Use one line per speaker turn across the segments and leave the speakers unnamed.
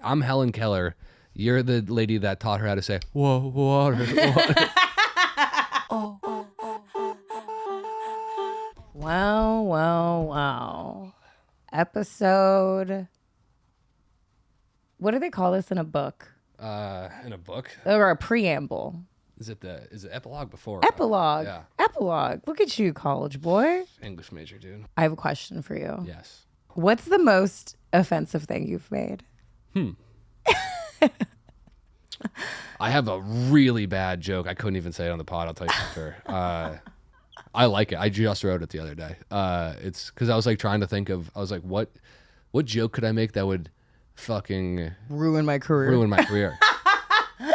I'm Helen Keller. You're the lady that taught her how to say, whoa, water, water.
Wow. Episode. What do they call this in a book?
In a book?
Or a preamble.
Is it epilogue before?
Epilogue.
Yeah.
Epilogue. Look at you, college boy.
English major, dude.
I have a question for you.
Yes.
What's the most offensive thing you've made?
I have a really bad joke. I couldn't even say it on the pod. I'll tell you for sure. I like it. I just wrote it the other day. It's because I was like trying to think of. I was like, what joke could I make that would fucking
Ruin my career.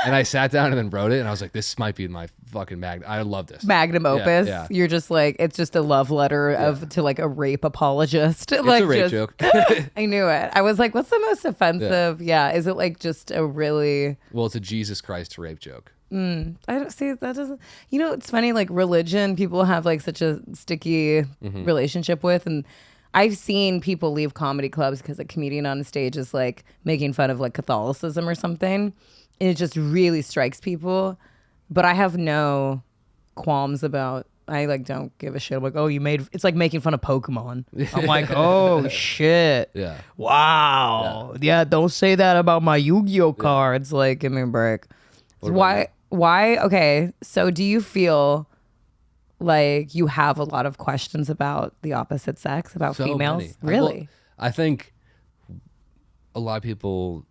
And I sat down and then wrote it, and I was like, this might be my fucking I love this
magnum opus.
Yeah.
You're just like, it's just a love letter to like a rape apologist.
It's
like
a rape joke.
I knew it. I was like, what's the most offensive? Yeah. Is it like just a really?
Well, it's a Jesus Christ rape joke.
I don't see that doesn't. You know, it's funny. Like religion, people have like such a sticky relationship with, and I've seen people leave comedy clubs because a comedian on the stage is like making fun of like Catholicism or something. And it just really strikes people. But I have no qualms about, I like don't give a shit. I'm like, oh, it's like making fun of Pokemon. I'm like, oh shit.
Yeah.
Wow. Yeah, don't say that about my Yu-Gi-Oh cards. Like, give me a break. So why, okay, so do you feel like you have a lot of questions about the opposite sex, about
So
females?
many.
Really?
I think a lot of people,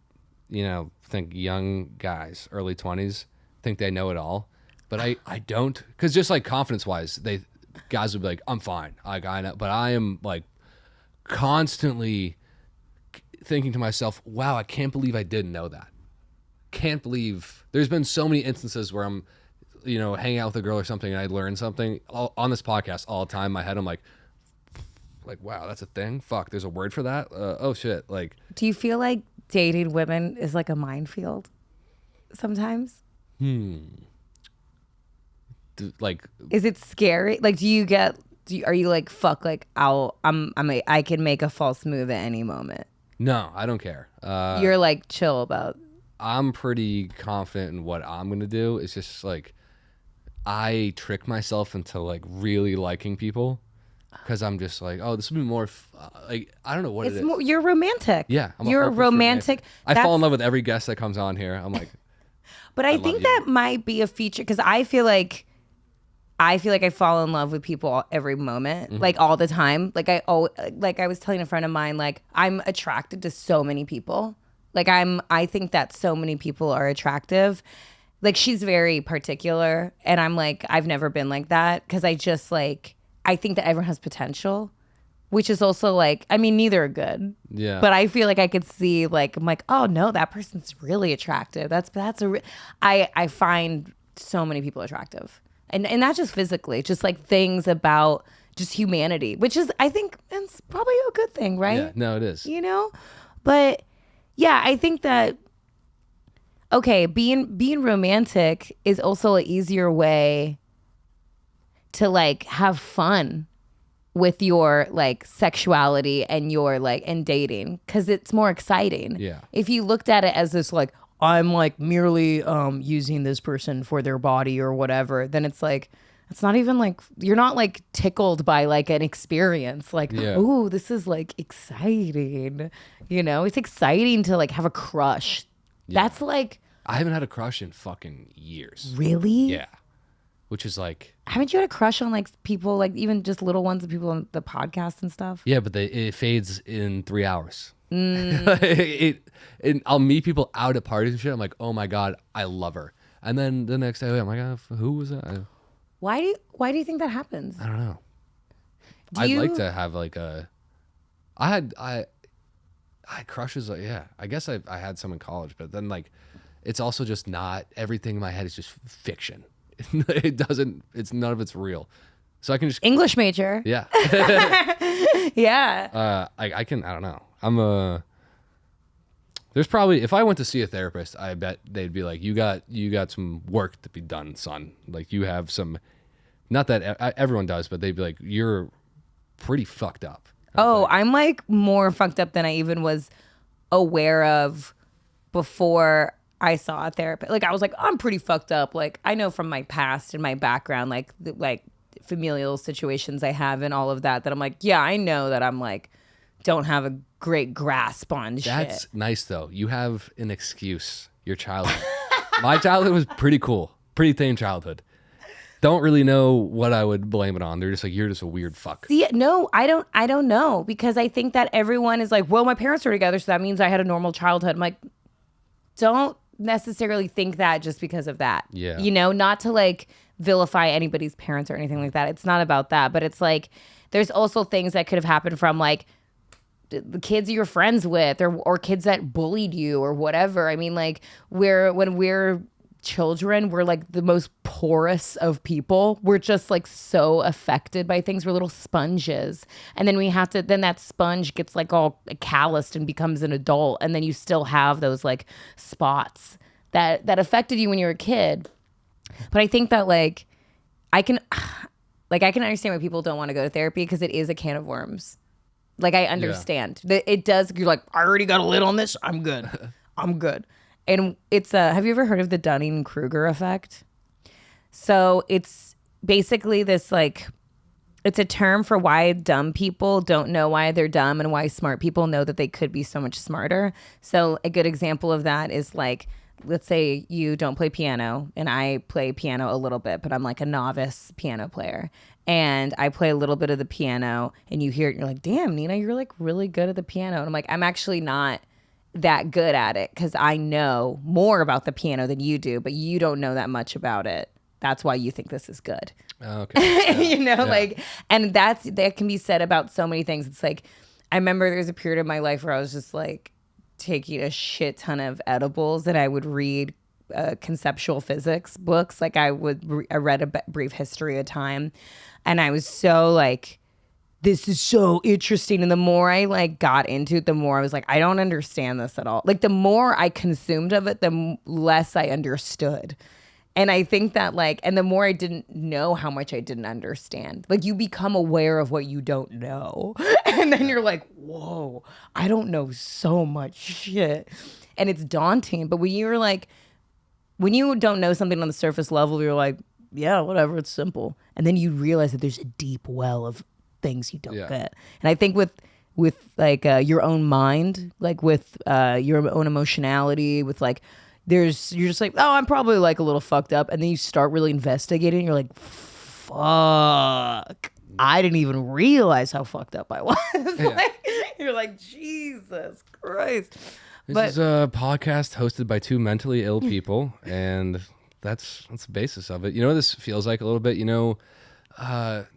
think young guys, early 20s, think they know it all. But I don't. Because just like confidence-wise, guys would be like, I'm fine. Like, I know. But I am like constantly thinking to myself, wow, I can't believe I didn't know that. Can't believe. There's been so many instances where I'm, hanging out with a girl or something, and I learn something on this podcast all the time. In my head, I'm like, wow, that's a thing. Fuck, there's a word for that. Oh shit. Like,
Do you feel like dating women is like a minefield sometimes?
Like,
Is it scary? Like, are you like, fuck, like I can make a false move at any moment?
no, I don't care.
You're like chill about.
I'm pretty confident in what I'm gonna do. It's just like I trick myself into like really liking people because I'm just like, oh, this would be more like, I don't know what it is.
You're romantic.
Yeah,
you're
hopeless
romantic.
I fall in love with every guest that comes on here. I'm like,
but I think that might be a feature because I feel like I fall in love with people every moment, like all the time. Like I was telling a friend of mine, like I'm attracted to so many people. Like I think that so many people are attractive. Like she's very particular, and I'm like, I've never been like that because I just like, I think that everyone has potential, which is also like, I mean, neither are good.
yeah.
But I feel like I could see like, I'm like, oh no, that person's really attractive. I find so many people attractive. And not just physically, just like things about just humanity, which is, I think, it's probably a good thing, right?
Yeah, no, it is.
But yeah, I think that, okay, being romantic is also an easier way to like have fun with your like sexuality and your like and dating because it's more exciting.
Yeah.
If you looked at it as this like, I'm like merely using this person for their body or whatever, then it's like, it's not even like, you're not like tickled by like an experience. Like, oh, this is like exciting. It's exciting to like have a crush. Yeah. That's like.
I haven't had a crush in fucking years.
Really?
Yeah. Which is like.
Haven't you had a crush on like people, like even just little ones, of people on the podcast and stuff?
Yeah, but it fades in 3 hours. And I'll meet people out at parties and shit. I'm like, oh my God, I love her. And then the next day, I'm like, who was that?
Why do you think that happens?
I don't know. I'd like to have like I had crushes. Like, yeah, I guess I had some in college, but then like, it's also just not, everything in my head is just fiction. It's none of it's real. So I can just.
English major.
Yeah.
Yeah.
I don't know. There's probably, if I went to see a therapist, I bet they'd be like, you got some work to be done, son. Like you have some, not that everyone does, but they'd be like, you're pretty fucked up.
I'm like more fucked up than I even was aware of before I saw a therapist. Like I was like, I'm pretty fucked up. Like I know from my past and my background, like familial situations I have and all of that I'm like, yeah, I know that I'm like, don't have a great grasp on shit.
That's nice though. You have an excuse. Your childhood. My childhood was pretty cool. Pretty tame childhood. Don't really know what I would blame it on. They're just like, you're just a weird fuck.
See, no, I don't know, because I think that everyone is like, well, my parents are together, so that means I had a normal childhood. I'm like, don't necessarily think that just because of that.
Yeah.
You know, not to like vilify anybody's parents or anything like that. It's not about that, but it's like, there's also things that could have happened from like the kids you're friends with or kids that bullied you or whatever. I mean, like when we're children, we're like the most porous of people. We're just like so affected by things. We're little sponges, and then then that sponge gets like all calloused and becomes an adult, and then you still have those like spots that affected you when you were a kid. But I think that like I can understand why people don't want to go to therapy, because it is a can of worms. Like I understand that it does. You're like, I already got a lid on this. I'm good. I'm good. And it's have you ever heard of the Dunning-Kruger effect? So it's basically this like, it's a term for why dumb people don't know why they're dumb and why smart people know that they could be so much smarter. So a good example of that is like, let's say you don't play piano and I play piano a little bit, but I'm like a novice piano player. And I play a little bit of the piano and you hear it and you're like, damn, Nina, you're like really good at the piano. And I'm like, I'm actually not that good at it because I know more about the piano than you do, but you don't know that much about it. That's why you think this is good.
Okay.
You know, like, and that can be said about so many things. It's like, I remember there was a period of my life where I was just like taking a shit ton of edibles and I would read conceptual physics books. Like I read a brief history of time, and I was so like, this is so interesting. And the more I like got into it, the more I was like, I don't understand this at all. Like the more I consumed of it, the less I understood. And I think that like, and the more I didn't know how much I didn't understand, like you become aware of what you don't know. And then you're like, whoa, I don't know so much shit. And it's daunting. But when you're like, when you don't know something on the surface level, you're like, yeah, whatever, it's simple. And then you realize that there's a deep well of things you don't get. And I think with like your own mind, like with your own emotionality, with like you're just like, oh, I'm probably like a little fucked up, and then you start really investigating and you're like, fuck, I didn't even realize how fucked up I was. Like, you're like, Jesus Christ.
This is a podcast hosted by two mentally ill people, and that's the basis of it. You know what this feels like a little bit? You know,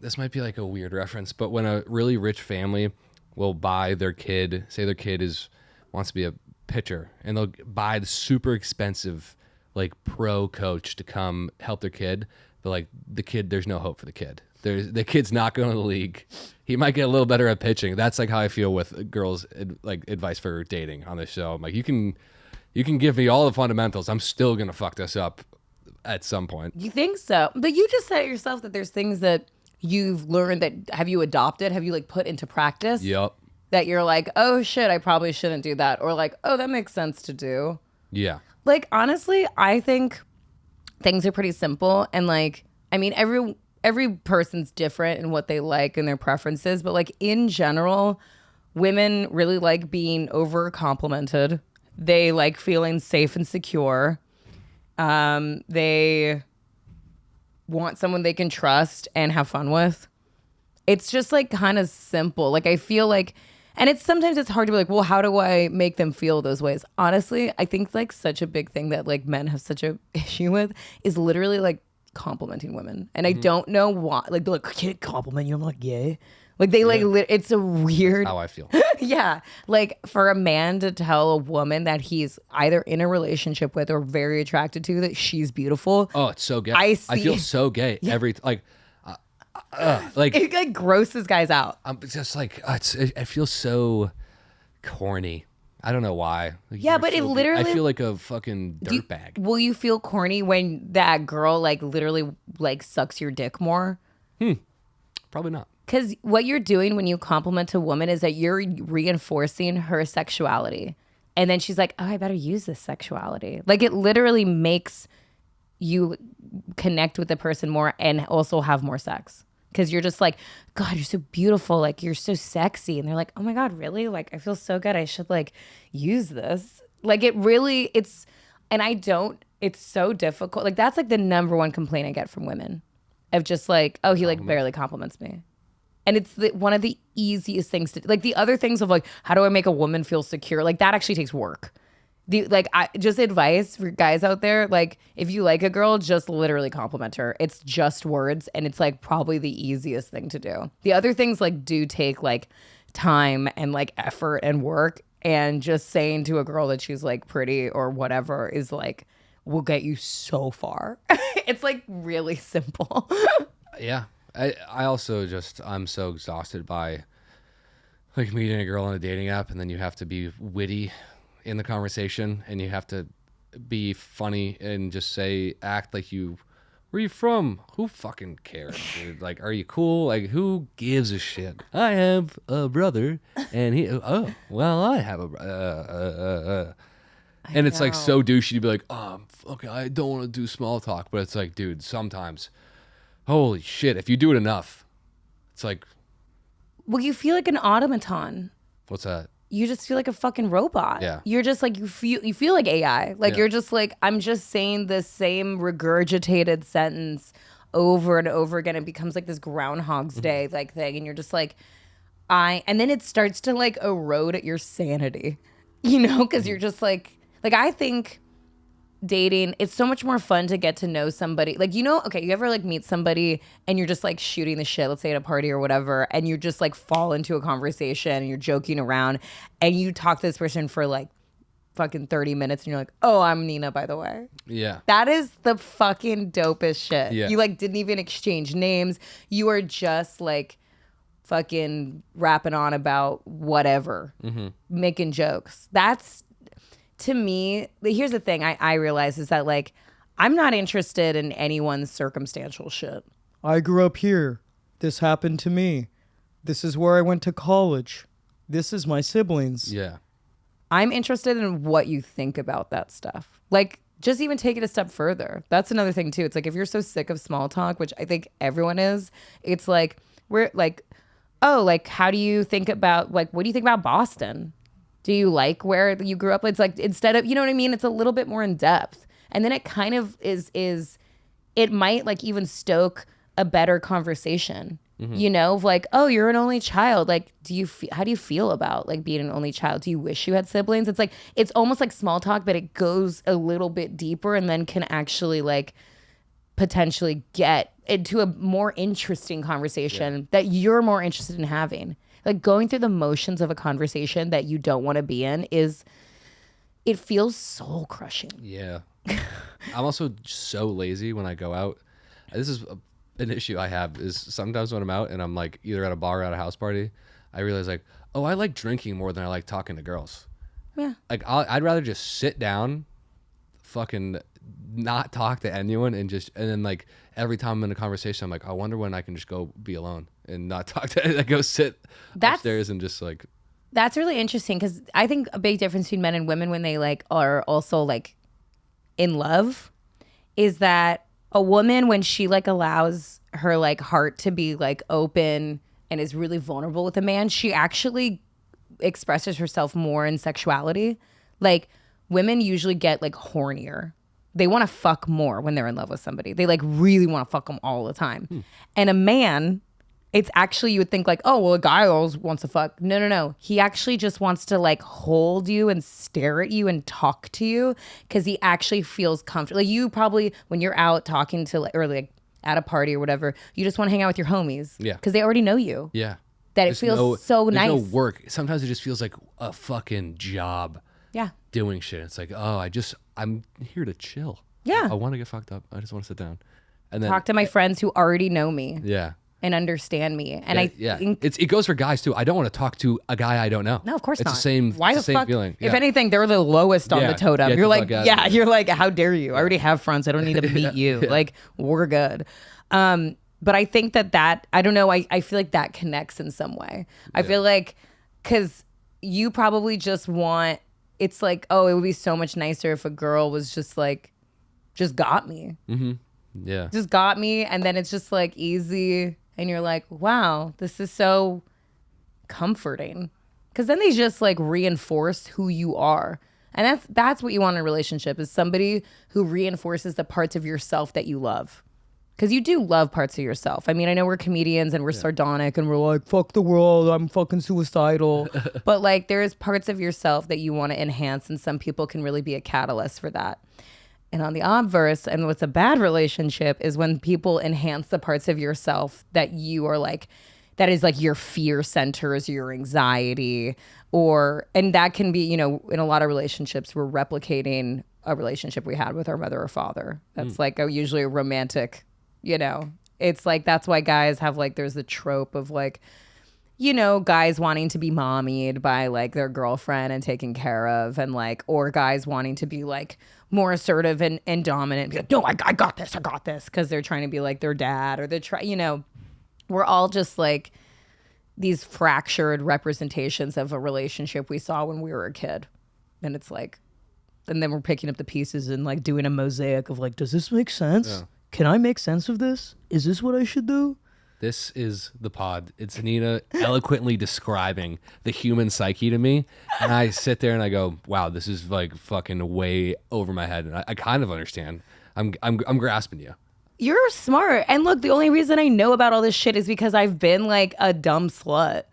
this might be like a weird reference, but when a really rich family will buy their kid, say their kid wants to be a pitcher, and they'll buy the super expensive like pro coach to come help their kid, but like the kid, there's no hope for the kid. The kid's not going to the league. He might get a little better at pitching. That's like how I feel with girls like advice for dating on this show. I'm like, you can give me all the fundamentals. I'm still gonna fuck this up at some point.
You think so? But you just said it yourself that there's things that you've learned that have you adopted? Have you like put into practice?
Yep.
That you're like, oh shit, I probably shouldn't do that. Or like, oh, that makes sense to do.
Yeah.
Like, honestly, I think things are pretty simple. And like, I mean, every person's different in what they like and their preferences. But like in general, women really like being over complimented. They like feeling safe and secure. They want someone they can trust and have fun with. It's just like kind of simple. Like I feel like, and sometimes it's hard to be like, well, how do I make them feel those ways? Honestly, I think like such a big thing that like men have such a issue with is literally like complimenting women. And I don't know why. Like they're like, I can't compliment you. I'm like, yeah. Like they like, it's a weird.
That's how I feel.
Yeah. Like for a man to tell a woman that he's either in a relationship with or very attracted to that she's beautiful.
Oh, it's so gay. I feel so gay every like
it like grosses guys out.
I'm just like I feel so corny. I don't know why. Like,
yeah, but it literally.
I feel like a fucking dirtbag.
Will you feel corny when that girl like literally like sucks your dick more?
Probably not.
Because what you're doing when you compliment a woman is that you're reinforcing her sexuality. And then she's like, oh, I better use this sexuality. Like it literally makes you connect with the person more and also have more sex. Because you're just like, God, you're so beautiful. Like you're so sexy. And they're like, oh my God, really? Like I feel so good. I should like use this. Like it really, it's so difficult. Like that's like the number one complaint I get from women of just like, oh, he like barely compliments me. And it's one of the easiest things to, like the other things of like, how do I make a woman feel secure? Like that actually takes work. Just advice for guys out there, like if you like a girl, just literally compliment her. It's just words, and it's like probably the easiest thing to do. The other things like do take like time and like effort and work, and just saying to a girl that she's like pretty or whatever is like will get you so far. It's like really simple.
Yeah. I also I'm so exhausted by like meeting a girl on a dating app, and then you have to be witty in the conversation, and you have to be funny and just act like where are you from? Who fucking cares, dude? Like, are you cool? Like, who gives a shit? I have a brother, and I have a and it's like so douchey to be like, okay, I don't want to do small talk, but it's like, dude, sometimes, holy shit, if you do it enough, it's like,
well, you feel like an automaton.
What's that?
You just feel like a fucking robot.
Yeah.
You're just like, you feel like AI. Like you're just like, I'm just saying the same regurgitated sentence over and over again. It becomes like this Groundhog's Day like thing. And you're just like, and then it starts to like erode at your sanity, you know? Cause you're just like I think dating, it's so much more fun to get to know somebody. Like, you know, okay, you ever like meet somebody and you're just like shooting the shit, let's say at a party or whatever, and you just like fall into a conversation and you're joking around and you talk to this person for like fucking 30 minutes and you're like, oh, I'm Nina, by the way.
Yeah.
That is the fucking dopest shit.
Yeah.
You like didn't even exchange names. You are just like fucking rapping on about whatever, making jokes. That's, to me, here's the thing I realize is that like I'm not interested in anyone's circumstantial shit.
I grew up here. This happened to me. This is where I went to college. This is my siblings.
Yeah.
I'm interested in what you think about that stuff. Like, just even take it a step further. That's another thing too. It's like if you're so sick of small talk, which I think everyone is, it's like we're like, oh, like how do you think about like what do you think about Boston? Do you like where you grew up? It's like instead of, you know what I mean? It's a little bit more in depth. And then it kind of is it might like even stoke a better conversation, you know, of like, oh, you're an only child. Like, how do you feel about like being an only child? Do you wish you had siblings? It's like, it's almost like small talk, but it goes a little bit deeper and then can actually like potentially get into a more interesting conversation that you're more interested in having. Like going through the motions of a conversation that you don't want to be in it feels soul crushing.
Yeah. I'm also so lazy when I go out. This is an issue I have is sometimes when I'm out and I'm like either at a bar or at a house party, I realize like, oh, I like drinking more than I like talking to girls.
Yeah.
Like I'd rather just sit down, fucking not talk to anyone and then like every time I'm in a conversation, I'm like, I wonder when I can just go be alone and not talk to go sit upstairs and just like.
That's really interesting because I think a big difference between men and women when they like are also like in love is that a woman, when she like allows her like heart to be like open and is really vulnerable with a man, she actually expresses herself more in sexuality. Like women usually get like hornier. They want to fuck more when they're in love with somebody. They like really want to fuck them all the time. And a man, it's actually, you would think like, oh, well, a guy always wants to fuck. No. He actually just wants to like hold you and stare at you and talk to you because he actually feels comfortable. Like you probably, when you're out talking to or like at a party or whatever, you just want to hang out with your homies.
Yeah.
Because they already know you.
Yeah.
That it feels so nice.
There's no work. Sometimes it just feels like a fucking job.
Yeah.
Doing shit. It's like, oh, I'm here to chill.
Yeah.
I want to get fucked up. I just want to sit down. And then
talk to my friends who already know me.
Yeah.
And understand me. And I think
it goes for guys too. I don't want to talk to a guy I don't know.
No, of course
it's
not.
The same.
Why
it's
the
the same
fuck?
feeling.
If
Yeah.
anything, they're the lowest on the totem.
Get
You're
the
like,
fuck out of here.
you're like, how dare you? I already have friends. I don't need to meet you. Like, we're good. But I think that I don't know. I feel like that connects in some way. I feel like because you probably just want it's like, oh, it would be so much nicer if a girl was just like, just got me.
Yeah.
Just got me. And then it's just like easy. And you're like, wow, this is so comforting. Because then they just like reinforce who you are. And that's what you want in a relationship, is somebody who reinforces the parts of yourself that you love. Because you do love parts of yourself. I mean, I know we're comedians and we're sardonic and we're like, fuck the world, I'm fucking suicidal. But like, there's parts of yourself that you want to enhance, and some people can really be a catalyst for that. And on the obverse, and what's a bad relationship is when people enhance the parts of yourself that you are like, that is like your fear centers, your anxiety, and that can be, you know, in a lot of relationships, we're replicating a relationship we had with our mother or father. That's like usually a romantic, you know, it's like, that's why guys have like, there's the trope of like, you know, guys wanting to be mommied by like their girlfriend and taken care of, and like, or guys wanting to be like more assertive and dominant, be like, no, I got this, because they're trying to be like their dad, or you know, we're all just like these fractured representations of a relationship we saw when we were a kid. And it's like, and then we're picking up the pieces and like doing a mosaic of like, does this make sense?
Yeah. Can I make sense of this? Is this what I should do?
This is the pod. It's Nina eloquently describing the human psyche to me. And I sit there and I go, wow, this is like fucking way over my head. And I kind of understand. I'm grasping you.
You're smart. And look, the only reason I know about all this shit is because I've been like a dumb slut.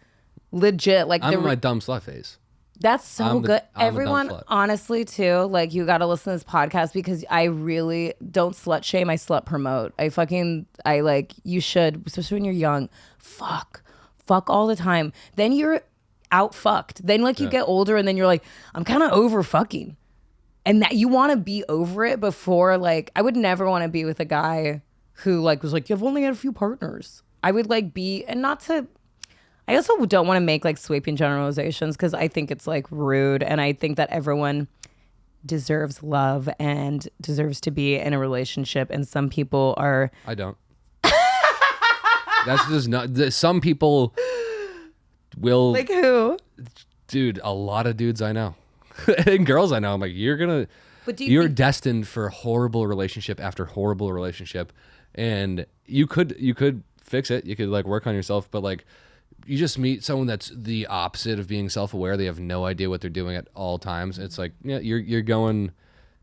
Legit. Like,
I'm in my dumb slut phase.
That's so good.
I'm a dumb
Everyone,
slut.
honestly, too, like, you got to listen to this podcast, because I really don't slut shame. I slut promote. I like, you should, especially when you're young. Fuck all the time. Then you're out fucked. Then like you get older and then you're like, I'm kind of over fucking. And that you want to be over it before, like, I would never want to be with a guy who like was like, you've only had a few partners. I would like be, and not to, I also don't want to make like sweeping generalizations, because I think it's like rude, and I think that everyone deserves love and deserves to be in a relationship, and some people are.
I don't. That's just not. Some people will.
Like who?
Dude, a lot of dudes I know, and girls I know. I'm like, you're destined for horrible relationship after horrible relationship, and you could fix it. You could like work on yourself, but like, you just meet someone that's the opposite of being self-aware. They have no idea what they're doing at all times. It's like, yeah, you're going.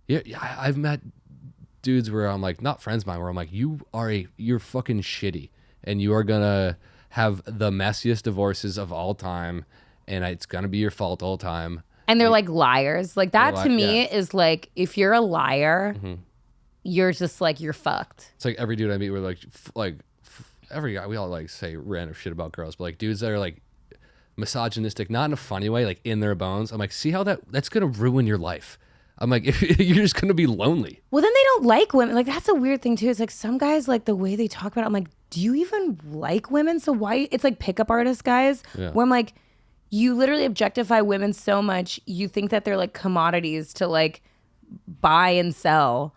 Yeah, I've met dudes where I'm like, not friends of mine, where I'm like, you're fucking shitty, and you are gonna have the messiest divorces of all time, and it's gonna be your fault all time.
And they're like liars. Like that to me is like, if you're a liar, you're just like, you're fucked.
It's like every dude I meet, we're like every guy, we all like say random shit about girls, but like dudes that are like misogynistic, not in a funny way, like in their bones. I'm like, see how that's gonna ruin your life. I'm like, you're just gonna be lonely.
Well, then they don't like women. Like, that's a weird thing too. It's like some guys, like the way they talk about it, I'm like, do you even like women? So why? It's like pickup artist guys, where I'm like, you literally objectify women so much, you think that they're like commodities to like buy and sell.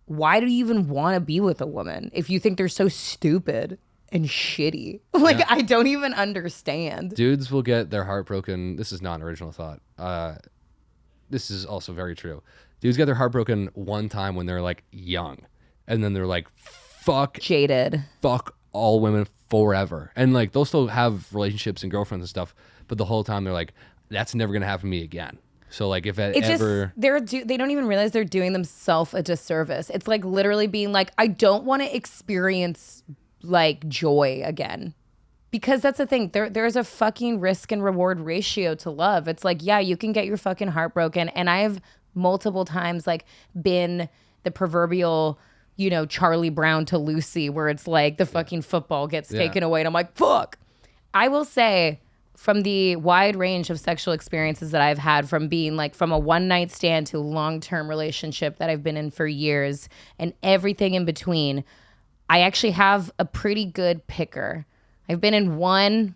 Why do you even want to be with a woman if you think they're so stupid and shitty? Like, I don't even understand.
Dudes will get their heart broken. This is not an original thought. This is also very true. Dudes get their heart broken one time when they're like young, and then they're like,
jaded,
fuck all women forever. And like, they'll still have relationships and girlfriends and stuff, but the whole time they're like, that's never gonna happen to me again. So like, if it ever,
they don't even realize they're doing themselves a disservice. It's like literally being like, I don't want to experience like joy again. Because that's the thing. There's a fucking risk and reward ratio to love. It's like, yeah, you can get your fucking heart broken. And I have multiple times like been the proverbial, you know, Charlie Brown to Lucy, where it's like the fucking football gets taken away. And I'm like, fuck. I will say, from the wide range of sexual experiences that I've had, from being like from a one night stand to a long-term relationship that I've been in for years and everything in between, I actually have a pretty good picker. I've been in one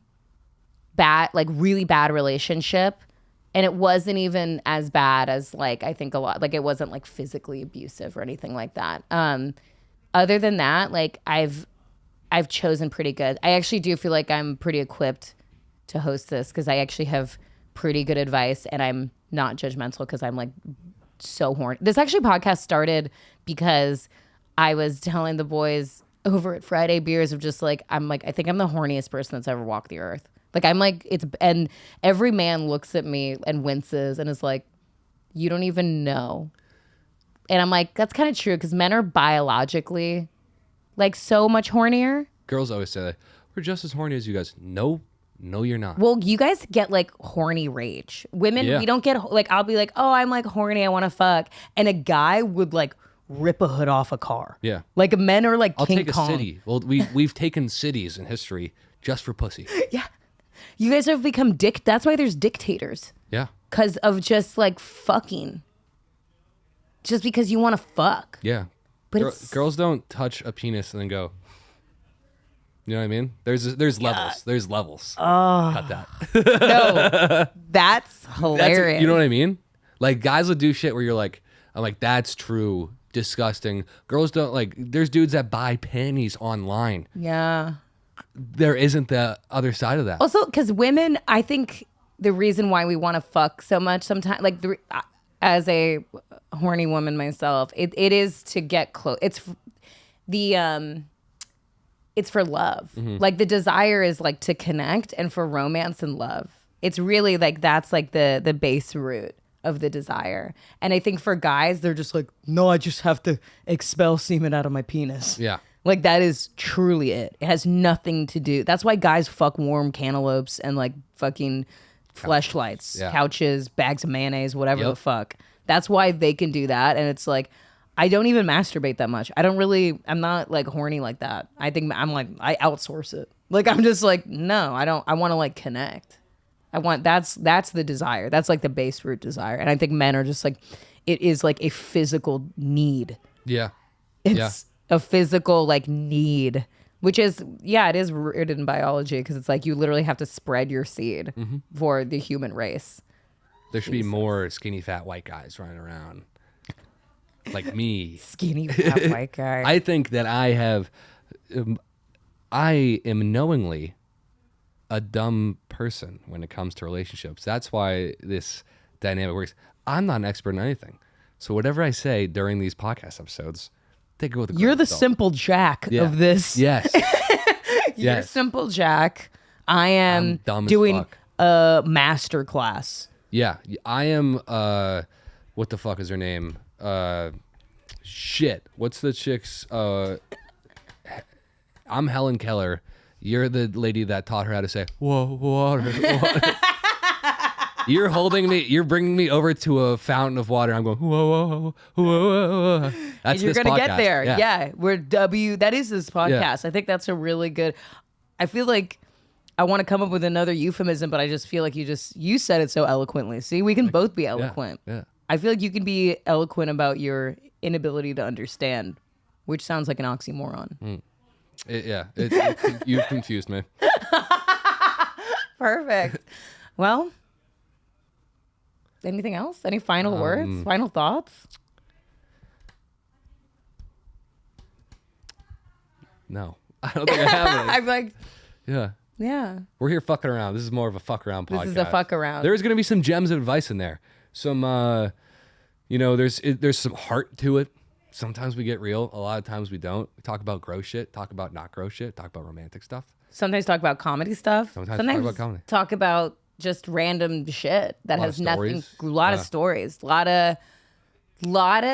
bad, like really bad relationship, and it wasn't even as bad as like, I think a lot, like it wasn't like physically abusive or anything like that. Other than that, like I've chosen pretty good. I actually do feel like I'm pretty equipped to host this, because I actually have pretty good advice, and I'm not judgmental because I'm like so horny. This actually podcast started because I was telling the boys over at Friday Beers of just like, I'm like, I think I'm the horniest person that's ever walked the earth. Like, I'm like, and every man looks at me and winces and is like, you don't even know. And I'm like, that's kind of true because men are biologically like so much hornier.
Girls always say that. We're just as horny as you guys. No, you're not.
Well, you guys get like horny rage. Women, we don't get like, I'll be like, oh, I'm like horny, I want to fuck. And a guy would like rip a hood off a car.
Yeah.
Like men are like
I'll
King
take
Kong.
a city. Well, we've taken cities in history just for pussy.
Yeah. You guys have become that's why there's dictators.
Yeah.
Because of just like fucking. Just because you want to fuck.
Yeah.
But
girls don't touch a penis and then go. You know what I mean? There's levels. There's levels. Oh. Cut that.
No. That's hilarious.
You know what I mean? Like guys will do shit where you're like, I'm like, that's true. Disgusting. Girls don't like, there's dudes that buy panties online.
Yeah.
There isn't the other side of that.
Also, because women, I think the reason why we want to fuck so much sometimes, like as a horny woman myself, it is to get close. It's for love.
Mm-hmm.
Like the desire is like to connect and for romance and love. It's really like that's like the base root of the desire. And I think for guys, they're just like,
No, I just have to expel semen out of my penis.
Yeah.
like that is truly it. It has nothing to do. That's why guys fuck warm cantaloupes and like fucking fleshlights, couches, bags of mayonnaise, whatever the fuck. That's why they can do that. And it's like, I don't even masturbate that much. I'm not like horny like that. I think I'm like, I outsource it. Like, I'm just like, no, I don't, I want to like connect. That's the desire. That's like the base root desire. And I think men are just like, it is like a physical need.
Yeah.
It's a physical like need, which is, it is rooted in biology because it's like you literally have to spread your seed for the human race.
There should be more skinny fat white guys running around like me.
Skinny fat white guy.
I think that I am knowingly a dumb person when it comes to relationships. That's why this dynamic works. I'm not an expert in anything. So whatever I say during these podcast episodes, take it with a grain
You're
of
the
salt.
simple Jack of this.
Yes.
You're
Yes.
simple Jack. I am
dumb as
doing
fuck.
a master class.
Yeah. I am, what the fuck is her name? Shit. What's the chick's, I'm Helen Keller. You're the lady that taught her how to say, whoa, water. You're holding me, you're bringing me over to a fountain of water. I'm going, whoa, whoa, whoa, whoa. That's
And you're
this
gonna
podcast.
get there. Yeah. That is this podcast.
Yeah.
I think that's a really good, I feel like I want to come up with another euphemism, but I just feel like you said it so eloquently. See, we can both be eloquent.
Yeah.
I feel like you can be eloquent about your inability to understand, which sounds like an oxymoron.
You've confused me.
Perfect. Well, anything else? Any final words? Final thoughts?
No, I don't think I have any.
I'm like,
Yeah. We're here fucking around. This is more of a fuck around podcast.
This is a fuck around.
There's going to be some gems of advice in there. Some, there's some heart to it. Sometimes we get real. A lot of times we don't. We talk about gross shit, talk about not gross shit, talk about romantic stuff.
sometimes talk about comedy stuff.
Sometimes talk about comedy.
Talk about just random shit that has nothing.
Stories.
A lot of stories. A lot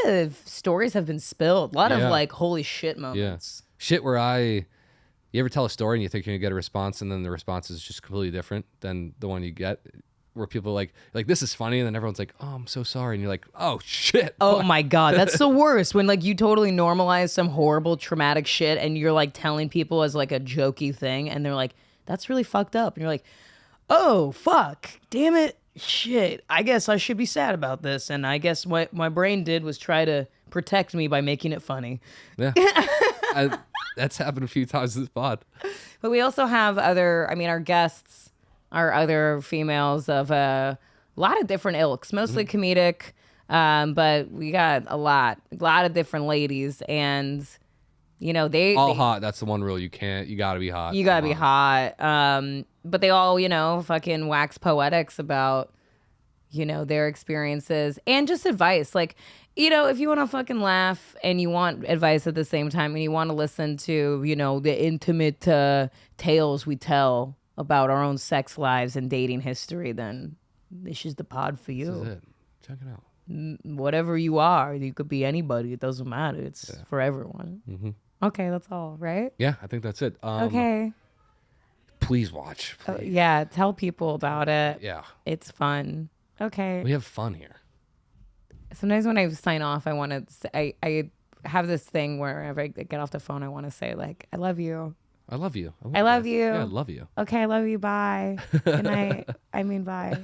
of stories have been spilled. A lot of like holy shit moments.
Shit where you ever tell a story and you think you're going to get a response and then the response is just completely different than the one you get, where people are like, this is funny, and then everyone's like, oh, I'm so sorry, and you're like, oh shit.
Oh my God, that's the worst when like you totally normalize some horrible traumatic shit and you're like telling people as like a jokey thing and they're like, that's really fucked up, and you're like, oh fuck, damn it, shit, I guess I should be sad about this, and I guess what my brain did was try to protect me by making it funny.
Yeah. That's happened a few times this pod.
But we also have our guests are other females of a lot of different ilks, mostly comedic, but we got a lot of different ladies, and they
all hot. That's the one rule. You gotta be hot.
You gotta be hot. But they all fucking wax poetics about you know, their experiences and just advice. Like, you know, if you want to fucking laugh and you want advice at the same time and you want to listen to, you know, the intimate tales we tell about our own sex lives and dating history, then this is the pod for you.
This is it. Check it out.
Whatever you are, you could be anybody. It doesn't matter. It's for everyone.
Mm-hmm.
Okay, that's all, right?
Yeah, I think that's it.
Okay.
Please watch. Please.
Yeah, tell people about it.
Yeah.
It's fun. Okay.
We have fun here.
Sometimes when I sign off, I want to. I have this thing where whenever I get off the phone, I want to say like, "I love you."
I love you.
I love you.
Yeah, I love you.
Okay, I love you. Bye. Good night. I mean, bye.